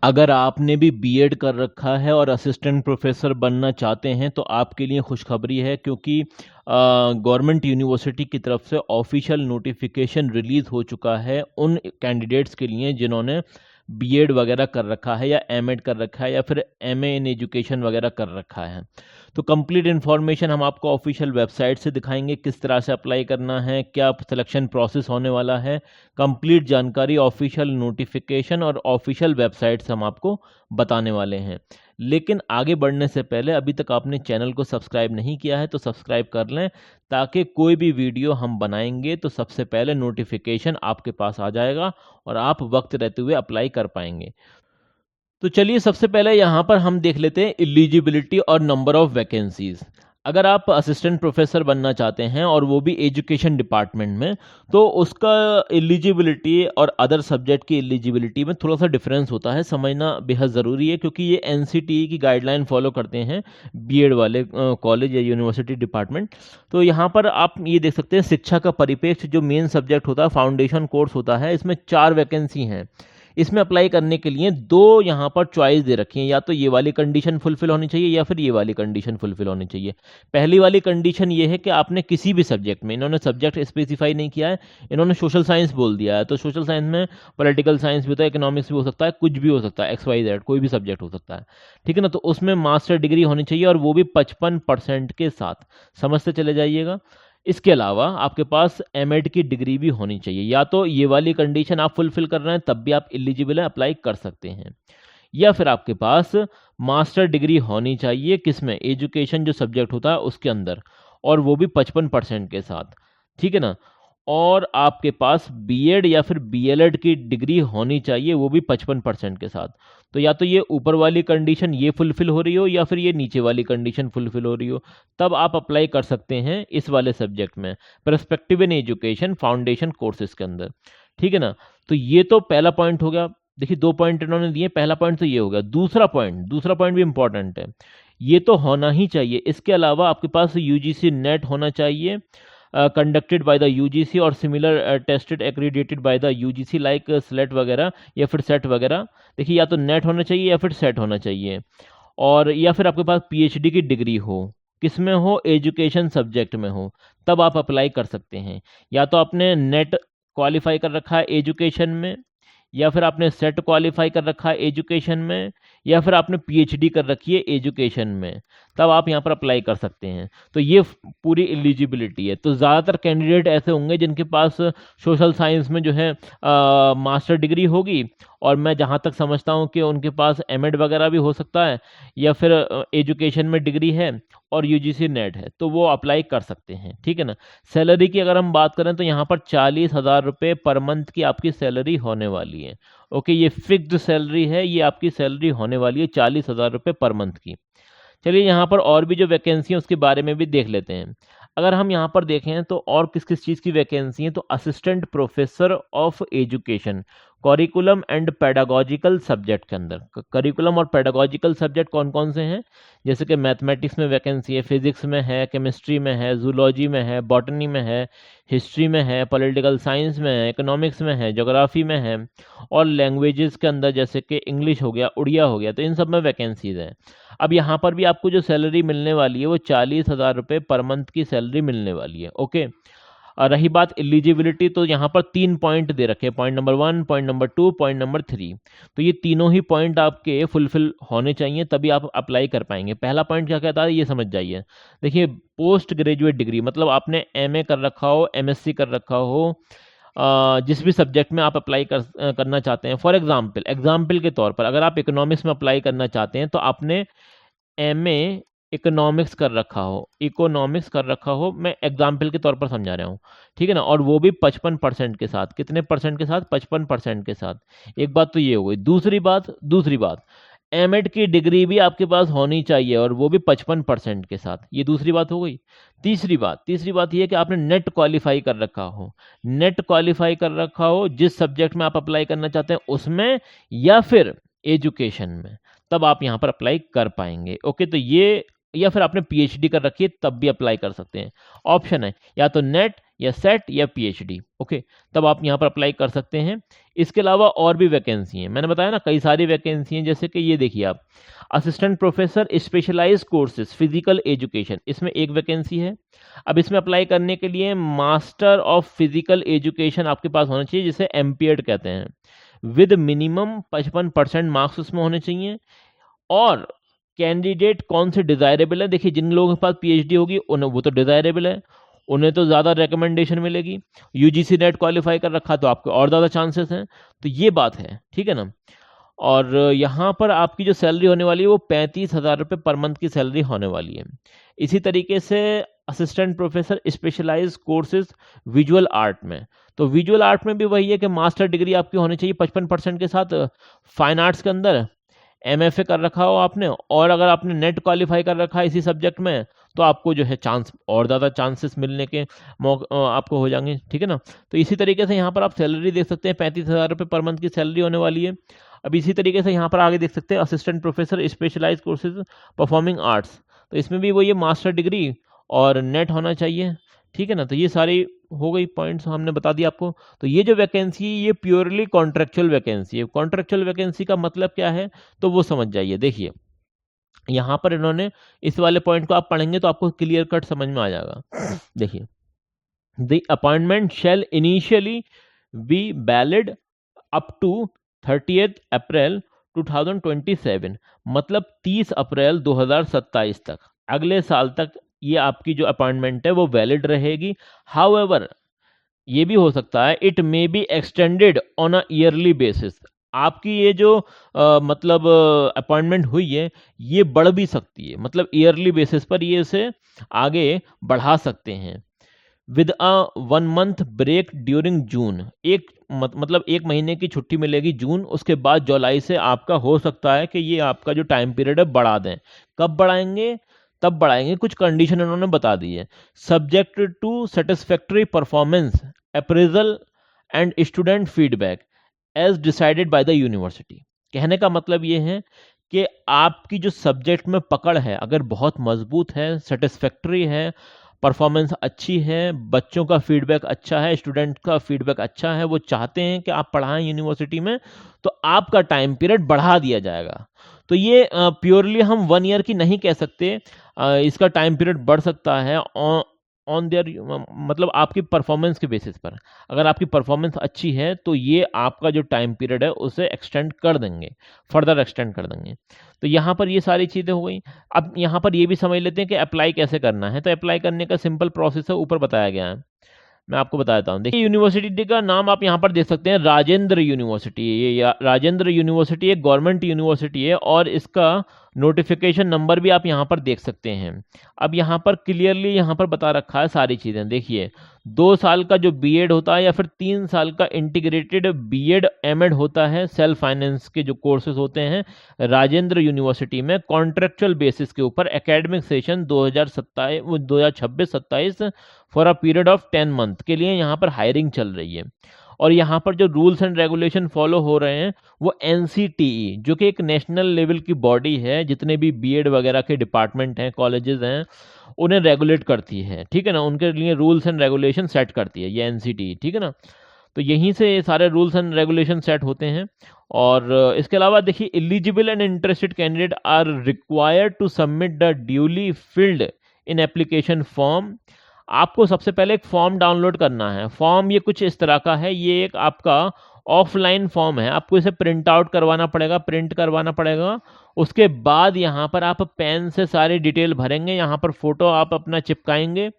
अगर आपने भी बीएड कर रखा है और असिस्टेंट प्रोफेसर बनना चाहते हैं तो आपके लिए खुशखबरी है, क्योंकि गवर्नमेंट यूनिवर्सिटी की तरफ से ऑफिशियल नोटिफिकेशन रिलीज़ हो चुका है उन कैंडिडेट्स के लिए जिन्होंने बीएड वगैरह कर रखा है या एमएड कर रखा है या फिर एमए इन एजुकेशन वगैरह कर रखा है। तो कंप्लीट इन्फॉर्मेशन हम आपको ऑफिशियल वेबसाइट से दिखाएंगे, किस तरह से अप्लाई करना है, क्या सिलेक्शन प्रोसेस होने वाला है। कंप्लीट जानकारी ऑफिशियल नोटिफिकेशन और ऑफिशियल वेबसाइट से हम आपको बताने वाले हैं। लेकिन आगे बढ़ने से पहले अभी तक आपने चैनल को सब्सक्राइब नहीं किया है तो सब्सक्राइब कर लें, ताकि कोई भी वीडियो हम बनाएंगे तो सबसे पहले नोटिफिकेशन आपके पास आ जाएगा और आप वक्त रहते हुए अप्लाई कर पाएंगे। तो चलिए सबसे पहले यहाँ पर हम देख लेते हैं एलिजिबिलिटी और नंबर ऑफ वैकेंसीज। अगर आप असिस्टेंट प्रोफेसर बनना चाहते हैं और वो भी एजुकेशन डिपार्टमेंट में, तो उसका एलिजिबिलिटी और अदर सब्जेक्ट की एलिजिबिलिटी में थोड़ा सा डिफरेंस होता है, समझना बेहद ज़रूरी है, क्योंकि ये एनसीटीई की गाइडलाइन फॉलो करते हैं बीएड वाले कॉलेज या यूनिवर्सिटी डिपार्टमेंट। तो यहाँ पर आप ये देख सकते हैं शिक्षा का परिप्रेक्ष्य जो मेन सब्जेक्ट होता है, फाउंडेशन कोर्स होता है, इसमें 4 वैकेंसी हैं। इसमें अप्लाई करने के लिए 2 यहाँ पर चॉइस दे रखी है, या तो ये वाली कंडीशन फुलफिल होनी चाहिए या फिर ये वाली कंडीशन फुलफिल होनी चाहिए। पहली वाली कंडीशन ये है कि आपने किसी भी सब्जेक्ट में, इन्होंने सब्जेक्ट स्पेसिफाई नहीं किया है, इन्होंने सोशल साइंस बोल दिया है, तो सोशल साइंस में पॉलिटिकल साइंस भी होता है, इकोनॉमिक्स भी हो सकता है, कुछ भी हो सकता है, XYZ कोई भी सब्जेक्ट हो सकता है, ठीक है ना। तो उसमें मास्टर डिग्री होनी चाहिए और वो भी 55% के साथ, समझते चले जाइएगा। इसके अलावा आपके पास एमएड की डिग्री भी होनी चाहिए। या तो ये वाली कंडीशन आप फुलफिल कर रहे हैं तब भी आप एलिजिबल है, अप्लाई कर सकते हैं, या फिर आपके पास मास्टर डिग्री होनी चाहिए किसमें, एजुकेशन जो सब्जेक्ट होता है उसके अंदर, और वो भी 55% के साथ, ठीक है ना। और आपके पास बीएड या फिर बीएलएड की डिग्री होनी चाहिए, वो भी 55% के साथ। तो या तो ये ऊपर वाली कंडीशन ये फुलफिल हो रही हो या फिर ये नीचे वाली कंडीशन फुलफिल हो रही हो, तब आप अप्लाई कर सकते हैं इस वाले सब्जेक्ट में, perspective in education foundation courses के अंदर, ठीक है ना। तो ये तो पहला पॉइंट हो गया। देखिए 2 पॉइंट इन्होंने दिए, पहला पॉइंट तो ये हो गया। दूसरा पॉइंट भी इंपॉर्टेंट है, ये तो होना ही चाहिए। इसके अलावा आपके पास यूजीसी नेट होना चाहिए, कंडक्टेड बाय द यूजीसी और similar tested accredited by the UGC, like slate वगैरह या फिर सेट वगैरह। देखिए या तो नेट होना चाहिए या फिर सेट होना चाहिए, और या फिर आपके पास पीएचडी की डिग्री हो, किसमें हो, एजुकेशन सब्जेक्ट में हो, तब आप अप्लाई कर सकते हैं। या तो आपने नेट क्वालिफाई कर रखा है एजुकेशन में, या फिर आपने सेट क्वालिफाई कर रखा है एजुकेशन में, या फिर आपने पीएचडी कर रखी है एजुकेशन में, तब आप यहाँ पर अप्लाई कर सकते हैं। तो ये पूरी एलिजिबिलिटी है। तो ज़्यादातर कैंडिडेट ऐसे होंगे जिनके पास सोशल साइंस में जो है मास्टर डिग्री होगी, और मैं जहाँ तक समझता हूँ कि उनके पास एमएड वगैरह भी हो सकता है, या फिर एजुकेशन में डिग्री है और यूजीसी नेट है, तो वो अप्लाई कर सकते हैं, ठीक है ना। सैलरी की अगर हम बात करें तो यहाँ पर 40,000 रुपये पर मंथ की आपकी सैलरी होने वाली है। ओके, ये फिक्स्ड सैलरी है, ये आपकी सैलरी होने वाली है 40,000 रुपये पर मंथ की। चलिए यहाँ पर और भी जो वैकेंसी है उसके बारे में भी देख लेते हैं। अगर हम यहाँ पर देखें तो और किस किस चीज़ की वैकेंसी है, तो assistant professor of education curriculum and pedagogical subject के अंदर, करिकुलम और पेडागोजिकल सब्जेक्ट कौन कौन से हैं, जैसे कि मैथमेटिक्स में वैकेंसी है, फिजिक्स में है, केमिस्ट्री में है, जूलॉजी में है, बॉटनी में है, हिस्ट्री में है, पॉलिटिकल साइंस में है, इकोनॉमिक्स में है, ज्योग्राफी में है, और लैंग्वेजेस के अंदर जैसे कि इंग्लिश हो गया, उड़िया हो गया, तो इन सब में वैकेंसीज हैं। अब यहाँ पर भी आपको जो सैलरी मिलने वाली है वो 40,000 रुपये पर मंथ की सैलरी मिलने वाली है। ओके, और रही बात एलिजिबिलिटी, तो यहाँ पर 3 पॉइंट दे रखे हैं, point number 1, point number 2, point number 3। तो ये तीनों ही पॉइंट आपके फुलफिल होने चाहिए, तभी आप अप्लाई कर पाएंगे। पहला पॉइंट क्या कहता है ये समझ जाइए। देखिए पोस्ट ग्रेजुएट डिग्री, मतलब आपने एमए कर रखा हो, एमएससी कर रखा हो, जिस भी सब्जेक्ट में आप अप्लाई करना चाहते हैं। फॉर एग्जाम्पल के तौर पर अगर आप इकोनॉमिक्स में अप्लाई करना चाहते हैं तो आपने एमए इकोनॉमिक्स कर रखा हो, मैं एग्जाम्पल के तौर पर समझा रहा हूँ, ठीक है ना। और वो भी 55% के साथ, कितने परसेंट के साथ, 55% के साथ। एक बात तो ये हो गई। दूसरी बात एमएड की डिग्री भी आपके पास होनी चाहिए, और वो भी 55% के साथ, ये दूसरी बात हो गई। तीसरी बात ये है कि आपने नेट क्वालिफाई कर रखा हो जिस सब्जेक्ट में आप अप्लाई करना चाहते हैं उसमें, या फिर एजुकेशन में, तब आप यहाँ पर अप्लाई कर पाएंगे। ओके, तो ये या फिर आपने पीएचडी कर रखी है तब भी अप्लाई कर सकते हैं। ऑप्शन है या तो नेट या सेट या पीएचडी, ओके, तब आप यहाँ पर अप्लाई कर सकते हैं। इसके अलावा और भी वैकेंसी हैं, मैंने बताया ना कई सारी वैकेंसी हैं, जैसे कि ये देखिए आप assistant professor specialized courses physical education, इसमें एक वैकेंसी है। अब इसमें अप्लाई करने के लिए मास्टर ऑफ फिजिकल एजुकेशन आपके पास होना चाहिए, जिसे एमपीएड कहते हैं, विद मिनिमम 55% मार्क्स उसमें होने चाहिए। और कैंडिडेट कौन से डिज़ायरेबल है, देखिए जिन लोगों के पास पीएचडी होगी उन्हें, वो तो डिज़ायरेबल है, उन्हें तो ज़्यादा रिकमेंडेशन मिलेगी। यूजीसी नेट क्वालिफाई कर रखा तो आपके और ज़्यादा चांसेस हैं, तो ये बात है, ठीक है ना। और यहाँ पर आपकी जो सैलरी होने वाली है वो 35,000 रुपये पर मंथ की सैलरी होने वाली है। इसी तरीके से assistant professor specialized courses visual art में, तो विजुअल आर्ट में भी वही है कि मास्टर डिग्री आपकी होनी चाहिए 55% के साथ, फाइन आर्ट्स के अंदर एमएफए कर रखा हो आपने, और अगर आपने नेट क्वालिफाई कर रखा है इसी सब्जेक्ट में तो आपको जो है चांस और ज़्यादा चांसेस मिलने के आपको हो जाएंगे, ठीक है ना। तो इसी तरीके से यहाँ पर आप सैलरी देख सकते हैं, 35,000 रुपये पर मंथ की सैलरी होने वाली है। अब इसी तरीके से यहाँ पर आगे देख सकते हैं assistant professor specialized courses performing arts, तो इसमें भी वही मास्टर डिग्री और नेट होना चाहिए, ठीक है ना। तो ये सारी हो गई पॉइंट्स हमने बता दिया आपको। तो ये जो वैकेंसी है ये प्योरली कॉन्ट्रेक्चुअल वैकेंसी है। कॉन्ट्रेक्चुअल वैकेंसी का मतलब क्या है तो वो समझ जाइए। देखिए यहाँ पर इन्होंने इस वाले पॉइंट को आप पढ़ेंगे तो आपको क्लियर कट समझ में आ जाएगा। देखिए, the appointment shall initially be valid up to 30 April 2027, मतलब 30 अप्रैल 2027 तक, अगले साल तक ये आपकी जो अपॉइंटमेंट है वो वैलिड रहेगी। हाउएवर, ये भी हो सकता है it may be extended on a yearly basis, आपकी ये जो मतलब अपॉइंटमेंट हुई है ये बढ़ भी सकती है, मतलब ईयरली बेसिस पर ये इसे आगे बढ़ा सकते हैं। With a 1 month break during June, एक मतलब 1 महीने की छुट्टी मिलेगी जून, उसके बाद जुलाई से आपका हो सकता है कि ये आपका जो टाइम पीरियड है बढ़ा दें। कब बढ़ाएंगे, तब बढ़ाएंगे, कुछ कंडीशन उन्होंने बता दी है। Subject to satisfactory performance appraisal and student feedback as decided by the university. कहने का मतलब ये है कि आपकी जो सब्जेक्ट में पकड़ है अगर बहुत मजबूत है, सेटिस्फैक्टरी है, परफॉर्मेंस अच्छी है, बच्चों का फीडबैक अच्छा है, स्टूडेंट का फीडबैक अच्छा है, वो चाहते हैं कि आप पढ़ाएं यूनिवर्सिटी में, तो आपका टाइम पीरियड बढ़ा दिया जाएगा। तो ये प्योरली हम 1 ईयर की नहीं कह सकते, इसका टाइम पीरियड बढ़ सकता है ऑन देयर, मतलब आपकी परफॉर्मेंस के बेसिस पर। अगर आपकी परफॉर्मेंस अच्छी है तो ये आपका जो टाइम पीरियड है उसे एक्सटेंड कर देंगे, फर्दर एक्सटेंड कर देंगे। तो यहाँ पर ये सारी चीज़ें हो गई। अब यहाँ पर ये भी समझ लेते हैं कि अप्लाई कैसे करना है। तो अप्लाई करने का सिंपल प्रोसेस है, ऊपर बताया गया है, मैं आपको बता देता हूँ। देखिए यूनिवर्सिटी का नाम आप यहाँ पर देख सकते हैं, राजेंद्र यूनिवर्सिटी। ये राजेंद्र यूनिवर्सिटी एक गवर्नमेंट यूनिवर्सिटी है और इसका नोटिफिकेशन नंबर भी आप यहाँ पर देख सकते हैं। अब यहाँ पर क्लियरली यहाँ पर बता रखा है सारी चीज़ें। देखिए 2 साल का जो बीएड होता है या फिर 3 साल का इंटीग्रेटेड बीएड एमएड होता है, सेल्फ फाइनेंस के जो कोर्सेज होते हैं राजेंद्र यूनिवर्सिटी में, कॉन्ट्रेक्चुअल बेसिस के ऊपर academic session 2026-27 for a period of 10 month के लिए यहाँ पर हायरिंग चल रही है। और यहाँ पर जो रूल्स एंड रेगुलेशन फॉलो हो रहे हैं वो एनसीटीई, जो कि एक नेशनल लेवल की बॉडी है, जितने भी बीएड वगैरह के डिपार्टमेंट हैं, कॉलेजेस हैं, उन्हें रेगुलेट करती है, ठीक है ना, उनके लिए रूल्स एंड रेगुलेशन सेट करती है ये एनसीटीई, ठीक है ना। तो यहीं से सारे रूल्स एंड रेगुलेशन सेट होते हैं। और इसके अलावा देखिए eligible and interested candidate are required to submit the duly filled in application form. आपको सबसे पहले एक फॉर्म डाउनलोड करना है। फॉर्म ये कुछ इस तरह का है, ये एक आपका ऑफलाइन फॉर्म है, आपको इसे प्रिंट आउट करवाना पड़ेगा, प्रिंट करवाना पड़ेगा। उसके बाद यहाँ पर आप पेन से सारी डिटेल भरेंगे, यहाँ पर फोटो आप अपना चिपकाएंगे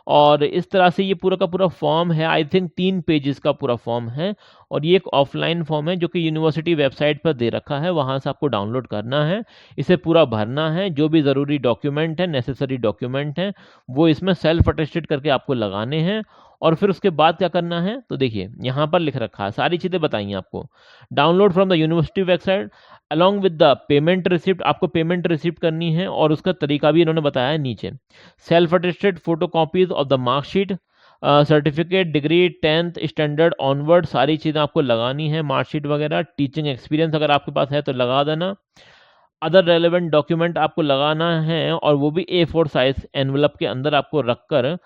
और इस तरह से ये पूरा का पूरा फॉर्म है। आई थिंक 3 पेजेस का पूरा फॉर्म है और ये एक ऑफलाइन फॉर्म है जो कि यूनिवर्सिटी वेबसाइट पर दे रखा है, वहाँ से आपको डाउनलोड करना है, इसे पूरा भरना है। जो भी ज़रूरी डॉक्यूमेंट है, नेसेसरी डॉक्यूमेंट हैं, वो इसमें सेल्फ अटेस्टेड करके आपको लगाने हैं। और फिर उसके बाद क्या करना है तो देखिए यहाँ पर लिख रखा है, सारी चीज़ें बताइए आपको। Download from the university website along with the payment receipt, आपको पेमेंट रिसिप्ट करनी है और उसका तरीका भी इन्होंने बताया है नीचे। Self attested photo copies of the marksheet, certificate, degree 10th standard onward, सारी चीज़ें आपको लगानी है, मार्कशीट वगैरह। टीचिंग एक्सपीरियंस अगर आपके पास है तो लगा देना। अदर रेलेवेंट डॉक्यूमेंट आपको लगाना है, और वो भी A4 साइज एनवलप के अंदर आपको रखकर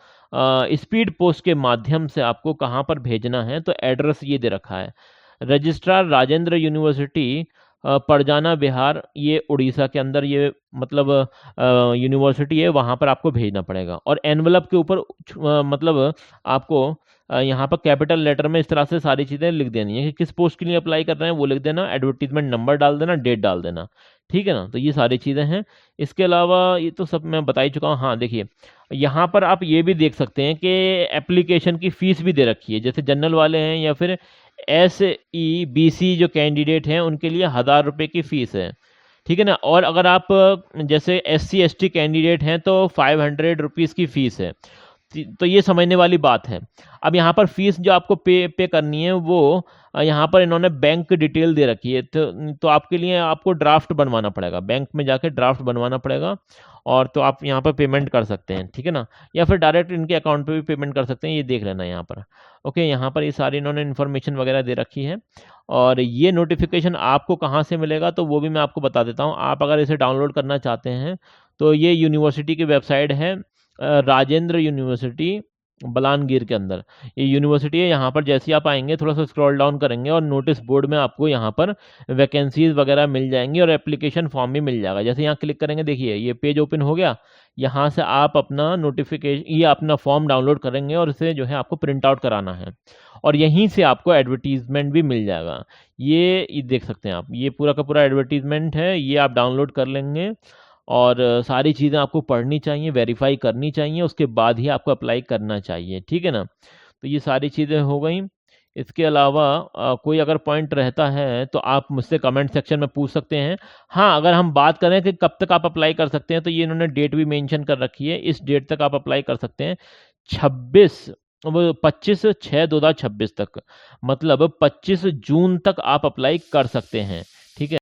स्पीड पोस्ट के माध्यम से आपको कहाँ पर भेजना है। तो एड्रेस ये दे रखा है, रजिस्ट्रार राजेंद्र यूनिवर्सिटी, परजाना बिहार, ये उड़ीसा के अंदर ये मतलब यूनिवर्सिटी है, वहाँ पर आपको भेजना पड़ेगा। और एनवलप के ऊपर मतलब आपको यहाँ पर कैपिटल लेटर में इस तरह से सारी चीज़ें लिख देनी है कि किस पोस्ट के लिए अप्लाई कर रहे हैं वो लिख देना, एडवर्टीजमेंट नंबर डाल देना, डेट डाल देना, ठीक है ना। तो ये सारी चीज़ें हैं। इसके अलावा ये तो सब मैं बता ही चुका हूँ। हाँ देखिए, यहाँ पर आप ये भी देख सकते हैं कि एप्लीकेशन की फ़ीस भी दे रखी है। जैसे जनरल वाले हैं या फिर SEBC जो कैंडिडेट हैं उनके लिए 1000 रुपये की फ़ीस है, ठीक है ना। और अगर आप जैसे SC ST कैंडिडेट हैं तो 500 रुपीज़ की फ़ीस है। तो ये समझने वाली बात है। अब यहाँ पर फीस जो आपको पे करनी है वो यहाँ पर इन्होंने बैंक डिटेल दे रखी है। तो आपके लिए आपको ड्राफ्ट बनवाना पड़ेगा, बैंक में जाके ड्राफ्ट बनवाना पड़ेगा, और तो आप यहाँ पर पेमेंट कर सकते हैं, ठीक है ना। या फिर डायरेक्ट इनके अकाउंट पे भी पेमेंट कर सकते हैं, ये देख लेना यहाँ पर। ओके, यहाँ पर ये सारी इन्होंने इन्फॉर्मेशन वगैरह दे रखी है। और ये नोटिफिकेशन आपको कहाँ से मिलेगा तो वो भी मैं आपको बता देता हूँ। आप अगर इसे डाउनलोड करना चाहते हैं तो ये यूनिवर्सिटी की वेबसाइट है, राजेंद्र यूनिवर्सिटी बलानगीर के अंदर ये यूनिवर्सिटी है। यहाँ पर जैसे ही आप आएंगे थोड़ा सा स्क्रॉल डाउन करेंगे और नोटिस बोर्ड में आपको यहाँ पर वैकेंसीज वगैरह मिल जाएंगी और एप्लीकेशन फॉर्म भी मिल जाएगा। जैसे यहाँ क्लिक करेंगे, देखिए ये पेज ओपन हो गया। यहाँ से आप अपना नोटिफिकेशन, ये अपना फॉर्म डाउनलोड करेंगे और इसे जो है आपको प्रिंट आउट कराना है, और यहीं से आपको एडवर्टीजमेंट भी मिल जाएगा। ये देख सकते हैं आप, ये पूरा का पूरा एडवर्टीजमेंट है, ये आप डाउनलोड कर लेंगे। और सारी चीज़ें आपको पढ़नी चाहिए, वेरीफाई करनी चाहिए, उसके बाद ही आपको अप्लाई करना चाहिए, ठीक है ना। तो ये सारी चीज़ें हो गई। इसके अलावा कोई अगर पॉइंट रहता है तो आप मुझसे कमेंट सेक्शन में पूछ सकते हैं। हाँ, अगर हम बात करें कि कब तक आप अप्लाई कर सकते हैं तो ये इन्होंने डेट भी मेंशन कर रखी है, इस डेट तक आप अप्लाई कर सकते हैं, 25/6/2026 तक, मतलब 25 जून तक आप अप्लाई कर सकते हैं, ठीक है।